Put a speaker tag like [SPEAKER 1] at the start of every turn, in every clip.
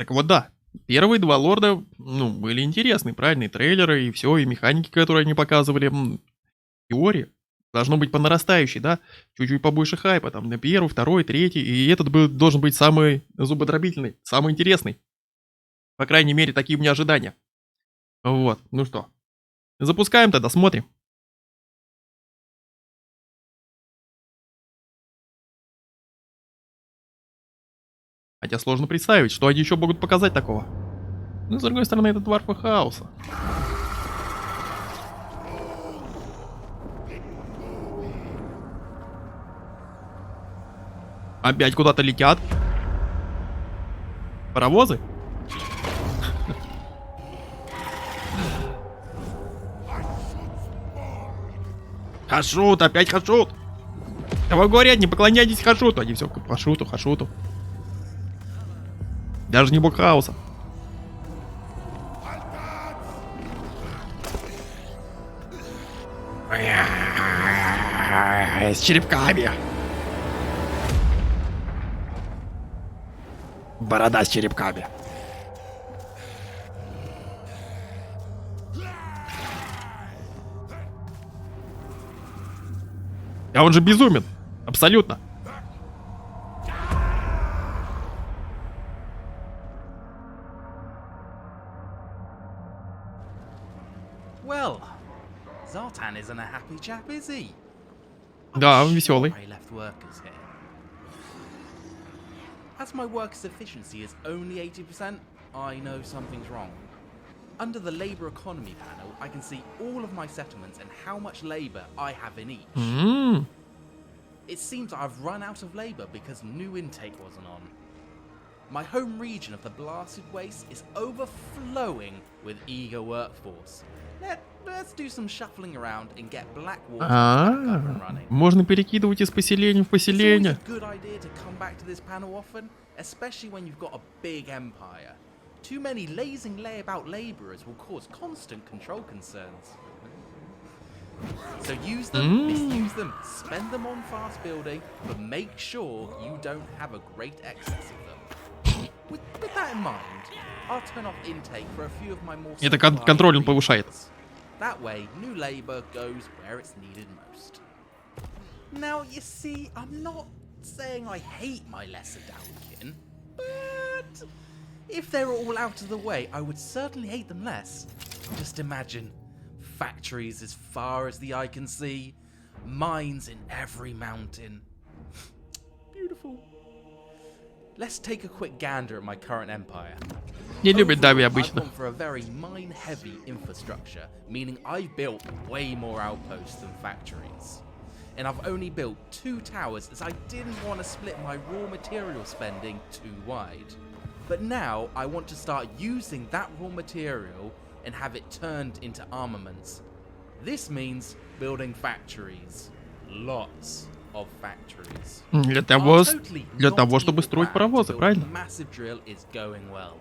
[SPEAKER 1] Так вот да, первые два лорда, ну, были интересны, правильные трейлеры и все, и механики, которые они показывали. В теории должно быть по нарастающей, да, чуть-чуть побольше хайпа, там, на первый, второй, третий, и этот был, должен быть самый зубодробительный, самый интересный. По крайней мере, такие у меня ожидания. Вот, ну что, запускаем тогда, смотрим. Хотя сложно представить, что они еще могут показать такого. Но, с другой стороны, это дварфы хаоса. Опять куда-то летят. Паровозы? Хашут, опять хашут. Кого говорят, не поклоняйтесь хашуту. Они все по шуту, хашуту. Даже не бог хаоса. С черепками. Борода с черепками. А он же безумен. Абсолютно.
[SPEAKER 2] Well, Zhatan isn't a happy chap, is he?
[SPEAKER 1] Да, он веселый.
[SPEAKER 2] I left workers here. As my workers' efficiency is only 80%, I know something's wrong. Under the labor economy panel, I can see all of my settlements and how much labor I have in each. It seems I've run out of labor because new intake wasn't on. My home region of the blasted waste is overflowing with eager workforce. Let's do some shuffling around and get Blackwater back up and running.
[SPEAKER 1] Можно перекидывать из поселения в поселение.
[SPEAKER 2] It's always a good idea to come back to this panel often, especially when you've got a big empire. Too many lazing layabout labourers will cause constant control concerns. So use them, misuse them, spend them on fast building, but make sure you don't have a great excess of them. With that in mind, I'll turn off intake for a few of my more
[SPEAKER 1] Это контроль он повышает.
[SPEAKER 2] That way, new labour goes where it's needed most. Now, you see, I'm not saying I hate my lesser downkin, but if they were all out of the way, I would certainly hate them less. Just imagine, factories as far as the eye can see, mines in every mountain. Beautiful. Let's take a quick gander at my current empire.
[SPEAKER 1] Не любит Дави
[SPEAKER 2] I've
[SPEAKER 1] обычно.
[SPEAKER 2] gone for a very mine-heavy infrastructure, meaning I've built way more outposts than factories. And I've only built 2 towers as I didn't want to split my raw material spending too wide. But now I want to start using that raw material and have it turned into armaments. This means building factories. Lots of factories.
[SPEAKER 1] Для того, чтобы строить паровозы, правильно?
[SPEAKER 2] Massive drill is going well.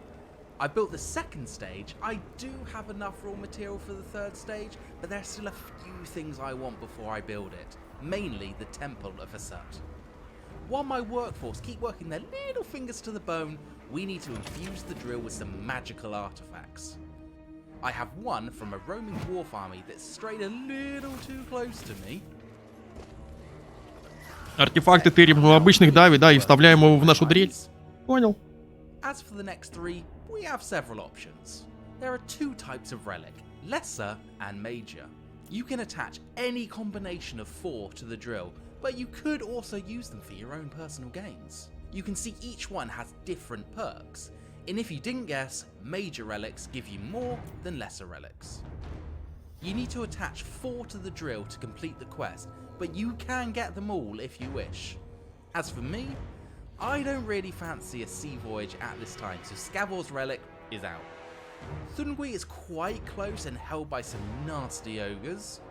[SPEAKER 2] I built the second stage. I do have enough raw material for the third stage, but there's still a few things I want before I build it. Mainly the Temple of Asat. While my workforce keep working their little fingers to the bone, we need to infuse the drill with some magical artifacts. I have one from a roaming dwarf army that strayed a little too close to me.
[SPEAKER 1] Артефакты тырим у обычных Дави, да, и вставляем его в нашу дрель. Понял.
[SPEAKER 2] As for the next 3, we have several options. There are 2 types of relic, lesser and major. You can attach any combination of 4 to the drill, but you could also use them for your own personal gains. You can see each one has different perks, and if you didn't guess, major relics give you more than lesser relics. You need to attach 4 to the drill to complete the quest, but you can get them all if you wish. As for me, I don't really fancy a sea voyage at this time, so Scavor's relic is out. Thungui is quite close and held by some nasty ogres.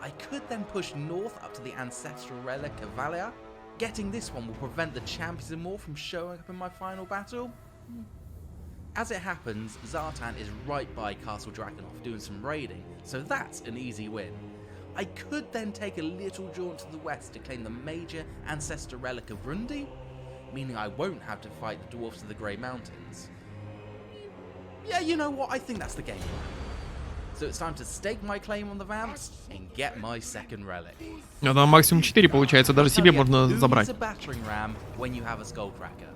[SPEAKER 2] I could then push north up to the ancestral relic of Valia. Getting this one will prevent the champions and more from showing up in my final battle. As it happens, Zhatan is right by Castle Drakenhof doing some raiding, so that's an easy win. I could then take a little jaunt to the west to claim the major ancestor relic of Rundi, meaning I won't have to fight the dwarfs of the Grey Mountains. Yeah, you know what? I think that's the game plan. So it's time to stake my claim on the vamps and get my second relic.
[SPEAKER 1] Это максимум 4 получается, даже себе
[SPEAKER 2] Again,
[SPEAKER 1] можно
[SPEAKER 2] who
[SPEAKER 1] забрать.
[SPEAKER 2] needs a battering ram when you have a skullcracker?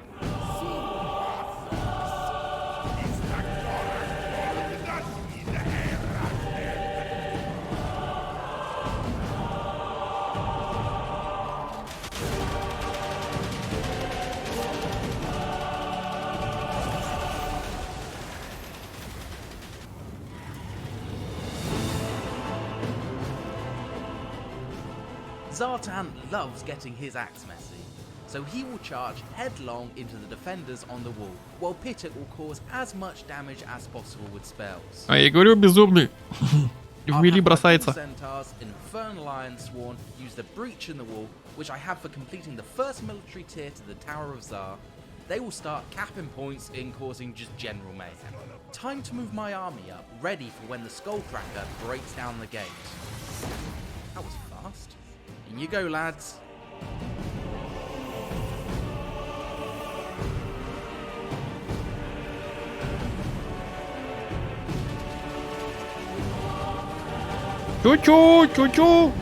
[SPEAKER 2] Zhatan loves getting his axe messy, so he will charge headlong into the defenders on the wall, while Pitek will cause as much damage as possible with spells.
[SPEAKER 1] А я говорю, безумный. В мили бросается.
[SPEAKER 2] Centaurs, Infernal Ironsworn use the breach in the wall, which I have for completing the first military tier to the Tower of Zar. They will start capping points in causing just general mayhem. Time to move my army up, ready for when the Skullcracker breaks down the gate. That was fast. In you go, lads.
[SPEAKER 1] Чу-чу, чу-чу.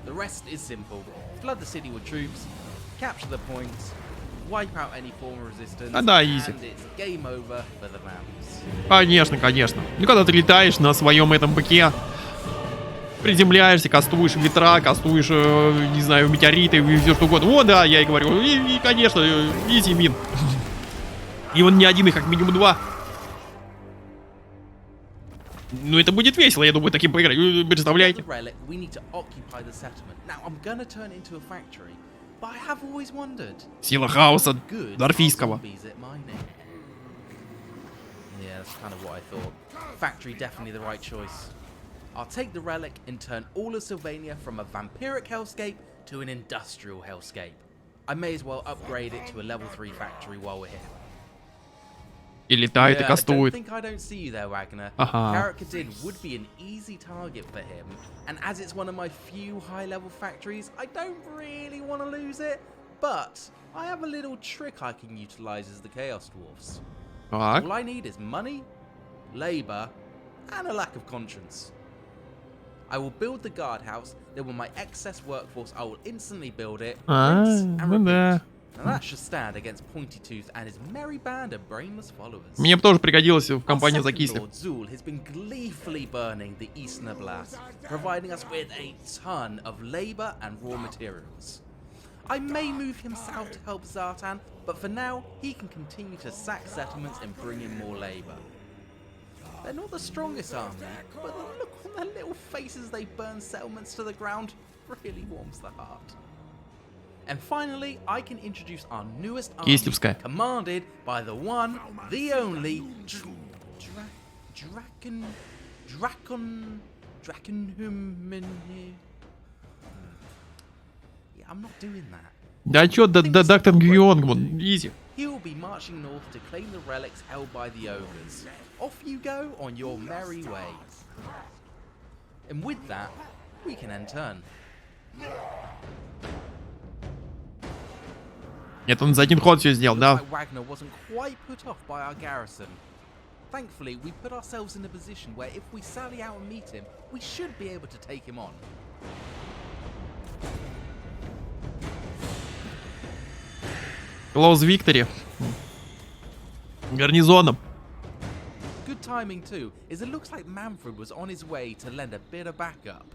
[SPEAKER 2] The rest is simple. Flood the city with troops, capture the points, wipe out any form of resistance,
[SPEAKER 1] да, easy.
[SPEAKER 2] and it's game over for the vamps.
[SPEAKER 1] Конечно, конечно. Ну, когда ты летаешь на своем этом быке, приземляешься, кастуешь ветра, кастуешь, не знаю, метеориты и все что угодно. О, да, я и говорю. И конечно, изи мин. И он не один, их как минимум 2. Ну, это будет весело, я думаю, таким поиграть. Представляете? Сила хаоса дорфийского.
[SPEAKER 2] Yeah, that's kind of what I thought. Factory definitely the right choice. I'll take the relic and turn all of Sylvania from a vampiric hellscape to an industrial hellscape. I may as well upgrade it to a level 3 factory while we're here.
[SPEAKER 1] И летает, и кастует.
[SPEAKER 2] I don't see you there, Wagner.
[SPEAKER 1] Ага.
[SPEAKER 2] Karakadin would be an easy target for him, and as it's one of my few high-level factories, I don't really want to lose it. But I have a little trick I can utilize as the Chaos Dwarfs.
[SPEAKER 1] Так.
[SPEAKER 2] All I need is money, labor, and a lack of conscience. I will build the guardhouse, then with my excess workforce I will instantly build it, rinse, and
[SPEAKER 1] ну
[SPEAKER 2] repeat.
[SPEAKER 1] да.
[SPEAKER 2] Now that should stand against Pointy Tooth and his merry band of brainless followers.
[SPEAKER 1] Мне бы тоже пригодилось в компании
[SPEAKER 2] Our
[SPEAKER 1] за
[SPEAKER 2] second
[SPEAKER 1] кисли.
[SPEAKER 2] Lord Zul has been gleefully burning the Eastern Blast, providing us with a ton of labor and raw materials. I may move him south to help Zhatan, but for now, he can continue to sack settlements and bring in more labor. They're not the strongest army, but the look on their little faces they burn settlements to the ground really warms the heart. And finally, I can introduce our newest army,
[SPEAKER 1] Кислевская.
[SPEAKER 2] commanded by the one, the only, Yeah, I'm not doing that.
[SPEAKER 1] Да чё, доктор Гюонгман, изи.
[SPEAKER 2] He will be marching north to claim the relics held by the ogres. Off you go on your merry way. And with that, we can end turn.
[SPEAKER 1] Это он за один ход все сделал, да?
[SPEAKER 2] Looks like Wagner wasn't quite put off by our garrison. Thankfully, we put ourselves in a position where if we sally out and meet him, we should be able to take him on.
[SPEAKER 1] Close victory. Гарнизоном.
[SPEAKER 2] Good timing too, is it looks like Manfred was on his way to lend a bit of backup.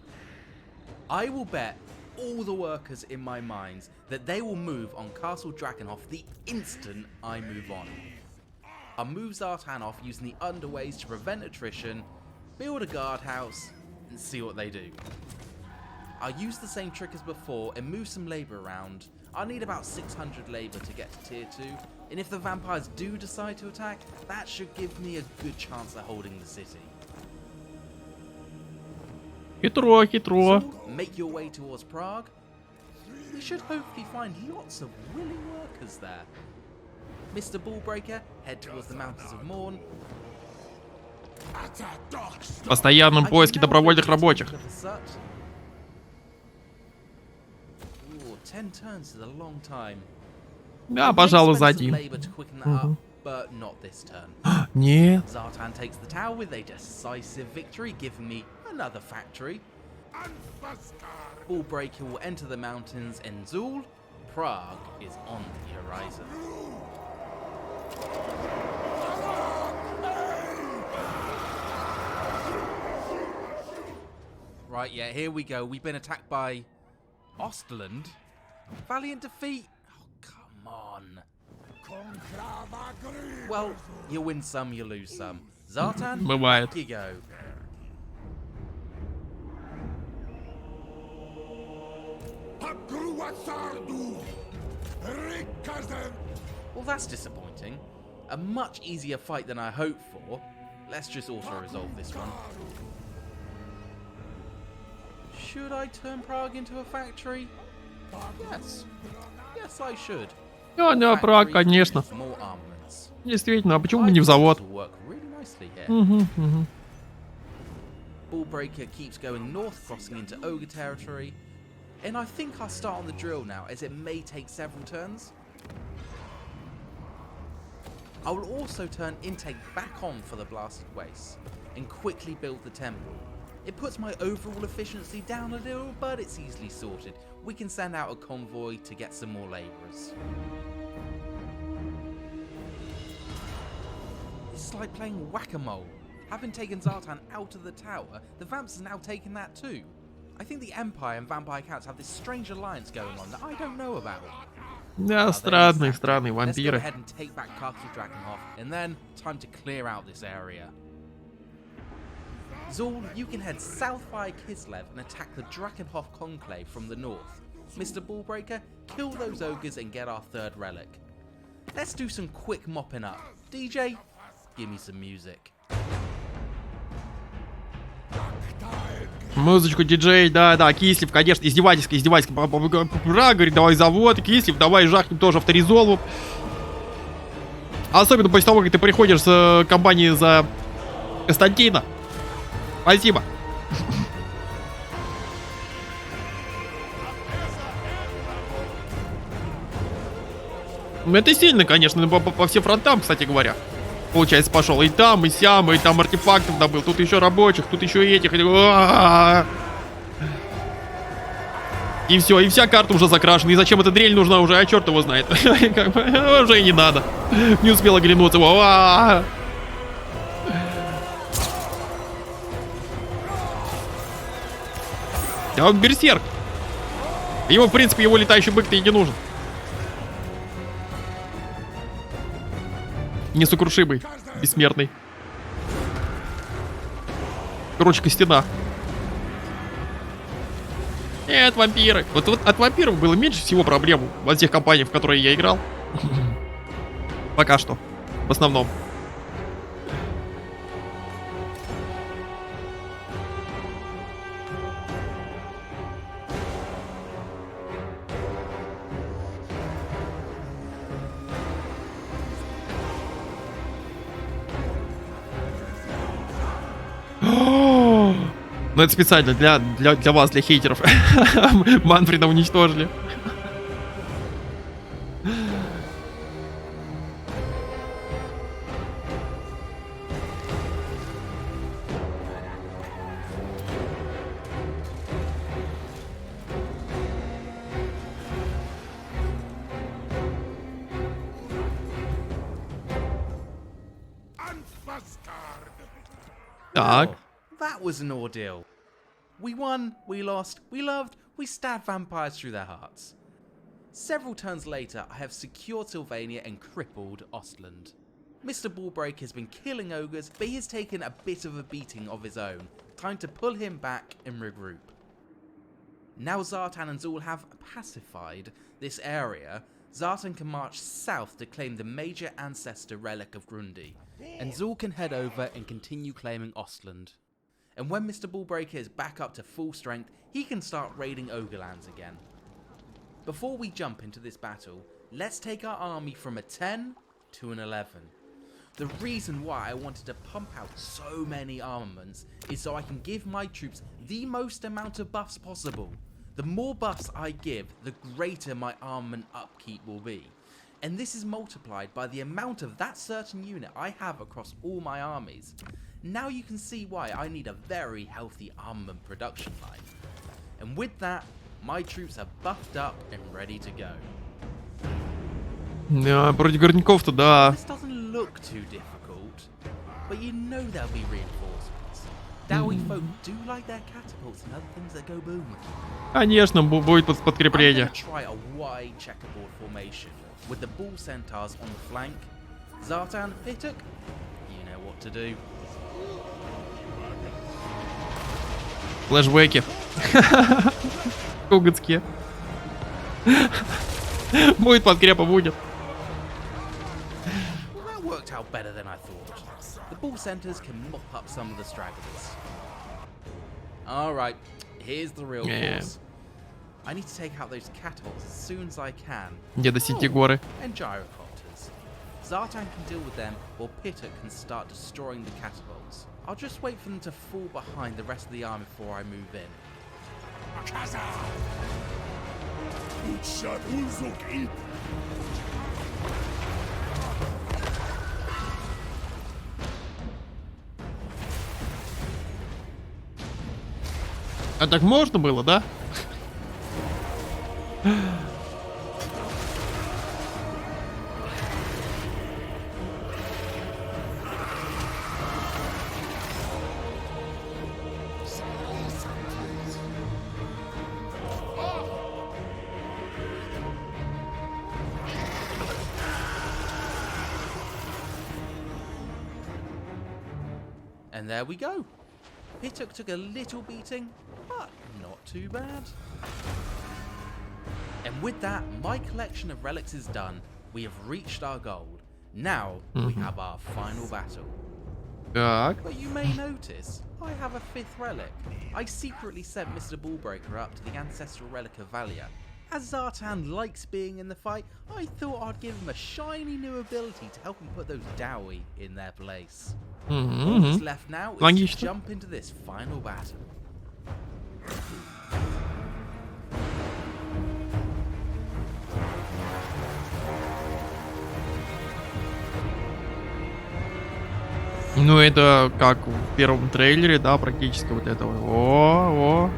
[SPEAKER 2] I will bet all the workers in my mines that they will move on Castle Drakenhof the instant I move on. I'll move Zhatan off using the underways to prevent attrition, build a guardhouse, and see what they do. I'll use the same trick as before and move some labor around. I'll need about 600 labor to get to tier 2, and if the vampires do decide to attack, that should give me a good chance at holding the city.
[SPEAKER 1] Хитро, хитро.
[SPEAKER 2] So, make your way towards Prague, We should hopefully find lots of willing workers there. Mr. Ballbreaker, head towards the Mountains of Morn.
[SPEAKER 1] В постоянном поиске добровольных рабочих.
[SPEAKER 2] Ooh, 10 turns is a long time.
[SPEAKER 1] Да, пожалуй, за один.
[SPEAKER 2] But not this turn.
[SPEAKER 1] Нет.
[SPEAKER 2] Zhatan takes the tower with a decisive victory, giving me another factory. Ballbreaker will enter the mountains in Zul. Prague is on the horizon. Right, yeah, here we go. We've been attacked by Ostland. Valiant defeat. Oh, come on. Well, you win some, you lose some. Zhatan,
[SPEAKER 1] Бывает.
[SPEAKER 2] you go. Well, that's disappointing. A much easier fight than I hoped for. Let's just auto-resolve this one. Should I turn Prague into a factory? Yes. Yes, I should.
[SPEAKER 1] Да, Праг, конечно.
[SPEAKER 2] More armaments.
[SPEAKER 1] Действительно, а почему бы не в завод?
[SPEAKER 2] Will work really nicely here.
[SPEAKER 1] Угу.
[SPEAKER 2] Ballbreaker keeps going north, crossing into ogre territory. And I think I'll start on the drill now, as it may take several turns. I will also turn intake back on for the blasted wastes, and quickly build the temple. It puts my overall efficiency down a little, but it's easily sorted. We can send out a convoy to get some more labourers. It's like playing whack-a-mole. Having taken Zhatan out of the tower, the Vamps has now taken that too. I think the Empire and Vampire Counts have this strange alliance going on that I don't know about.
[SPEAKER 1] Да, странные
[SPEAKER 2] Let's go
[SPEAKER 1] вампиры.
[SPEAKER 2] ahead and take back Castle Drakenhof, and then time to clear out this area. Zul, you can head south via Kislev and attack the Drakenhof Conclave from the north. Mr. Ballbreaker, kill those ogres and get our third relic. Let's do some quick mopping up. DJ, give me some music.
[SPEAKER 1] Музычку, диджей, да, Кислев, конечно, издевательски. Прага, говорит, давай завод, Кислев, давай жахнем тоже авторизолву. Особенно после того, как ты приходишь с компании за Константина. Спасибо. Ну, это сильно, конечно, по всем фронтам, кстати говоря. Получается, пошел и там артефактов добыл. Тут еще рабочих, тут еще этих. И все, и вся карта уже закрашена. И зачем эта дрель нужна уже? А черт его знает. Уже и не надо. Не успел оглянуться. Да он берсерк. Ему, в принципе, его летающий бык-то и не нужен. Несокрушимый, бессмертный. Короче, костяна. Нет, вампиры. Вот от вампиров было меньше всего проблем во всех компаниях, в которые я играл. Пока что. В основном. Ну это специально для вас, для хейтеров. Манфреда уничтожили. Так.
[SPEAKER 2] That was an ordeal. We won, we lost, we loved, we stabbed vampires through their hearts. Several turns later, I have secured Sylvania and crippled Ostland. Mr. Ballbreaker has been killing ogres, but he has taken a bit of a beating of his own. Time to pull him back and regroup. Now Zhatan and Zul have pacified this area, Zhatan can march south to claim the major ancestor relic of Grundy, and Zul can head over and continue claiming Ostland. And when Mr. Ballbreaker is back up to full strength, he can start raiding Ogrelands again. Before we jump into this battle, let's take our army from a 10 to an 11. The reason why I wanted to pump out so many armaments is so I can give my troops the most amount of buffs possible. The more buffs I give, the greater my armament upkeep will be. And this is multiplied by the amount of that certain unit I have across all my armies. Now you can see why I need a very healthy armament production line. And with that, my troops are buffed up and ready to go.
[SPEAKER 1] Да, против горняков-то да.
[SPEAKER 2] This doesn't look too difficult, but you know there'll be reinforcements. Dowie folk do like their catapults and other things that go boom.
[SPEAKER 1] Конечно, будет
[SPEAKER 2] I'm
[SPEAKER 1] подкрепление.
[SPEAKER 2] gonna try a wide checkerboard formation with the bull centaurs on the flank. Zhatan Pittock, you know what to do.
[SPEAKER 1] Флэшбэки. Коготские. Будет подкрепа, будет.
[SPEAKER 2] Well, that worked out better than I thought. The bull centers can mop up some of the stragglers. Alright, here's the real force. I need to take out those catapults as soon as I can.
[SPEAKER 1] Где достигли горы?
[SPEAKER 2] And gyrocopters. Zhatan can deal with them, while Pittock can start destroying the catapults. I'll just wait for them to fall behind the rest of the army before I move in.
[SPEAKER 1] А так можно было, да?
[SPEAKER 2] And there we go. Pittock took a little beating, but not too bad. And with that, my collection of relics is done. We have reached our goal. Now we have our final battle.
[SPEAKER 1] Так.
[SPEAKER 2] But you may notice, I have a fifth relic. I secretly sent Mr. Ballbreaker up to the ancestral relic of Valia. As Zhatan likes being in the fight, I thought I'd give him a shiny new ability to help him put those Dowie in their place. All that's left now is to
[SPEAKER 1] Логично.
[SPEAKER 2] jump into this final battle.
[SPEAKER 1] Ну, это как в первом трейлере, да, практически вот это вот. О.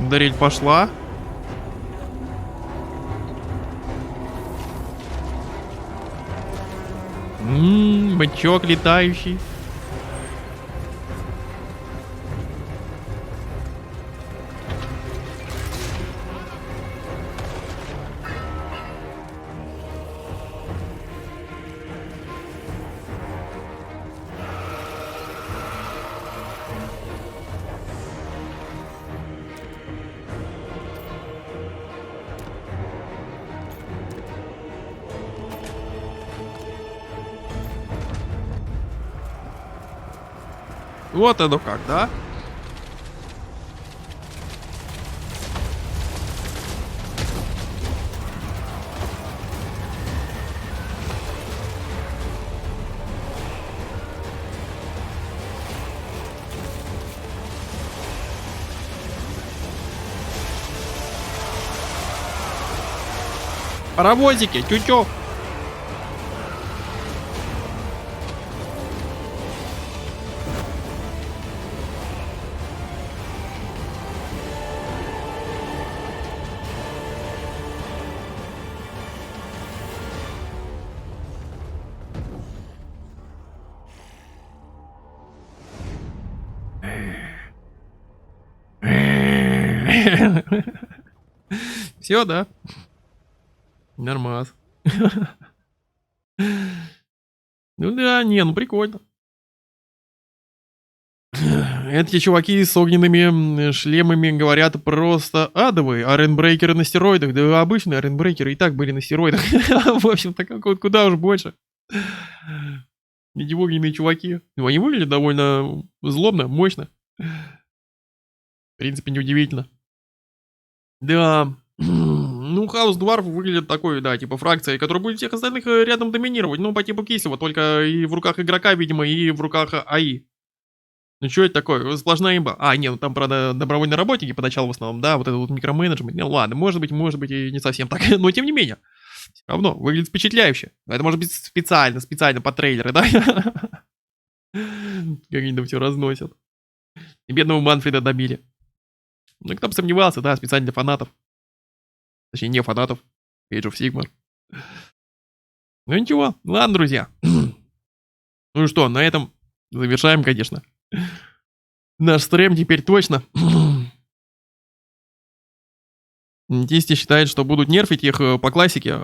[SPEAKER 1] Дарить пошла. Бычок летающий. Вот оно как, да? Паровозики, тю-тю. Все, да? Нормас. Ну да, не, ну прикольно. Эти чуваки с огненными шлемами говорят просто адовые. А рейнбрейкеры на стероидах. Да обычные рейнбрейкеры и так были на стероидах. В общем-то, куда уж больше. Эти огненные чуваки. Ну, они выглядят довольно злобно, мощно. принципе, неудивительно. Да. Ну, хаос дварф выглядит такой, да, типа фракция, которая будет всех остальных рядом доминировать. Ну, по типу Кислого, только и в руках игрока, видимо, и в руках АИ. Ну, что это такое? Сплошная имба. А, нет, ну там, правда, добровольные работники поначалу в основном, да, вот это вот микроменеджмент. Ну, ладно, может быть, и не совсем так, но тем не менее. Все равно, выглядит впечатляюще. Это может быть специально под трейлеры, да? Как они там все разносят. И бедного Манфреда добили. Ну, кто бы сомневался, да, специально для фанатов. Точнее, не фанатов. Age of Sigmar. Ну ничего, ладно, друзья. Ну и что, на этом завершаем, конечно. Наш стрим теперь точно. Тисти считает, что будут нерфить их по классике.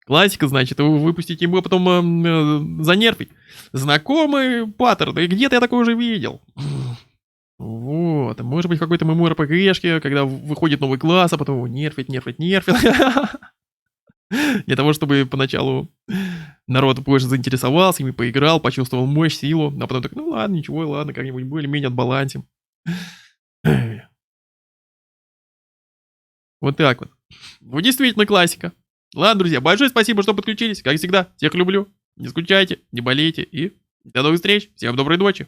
[SPEAKER 1] Классика, значит, вы выпустите его, потом занерфить. Знакомый паттерн, и где-то я такой уже видел. Вот, может быть, в какой-то MMORPG-шке, когда выходит новый класс, а потом его нерфить. Для того, чтобы поначалу народ больше заинтересовался, ими поиграл, почувствовал мощь, силу, а потом так, ну ладно, ничего, ладно, как-нибудь более-менее отбалансим. Вот так вот. Вот действительно классика. Ладно, друзья, большое спасибо, что подключились. Как всегда, всех люблю. Не скучайте, не болейте и до новых встреч. Всем доброй ночи.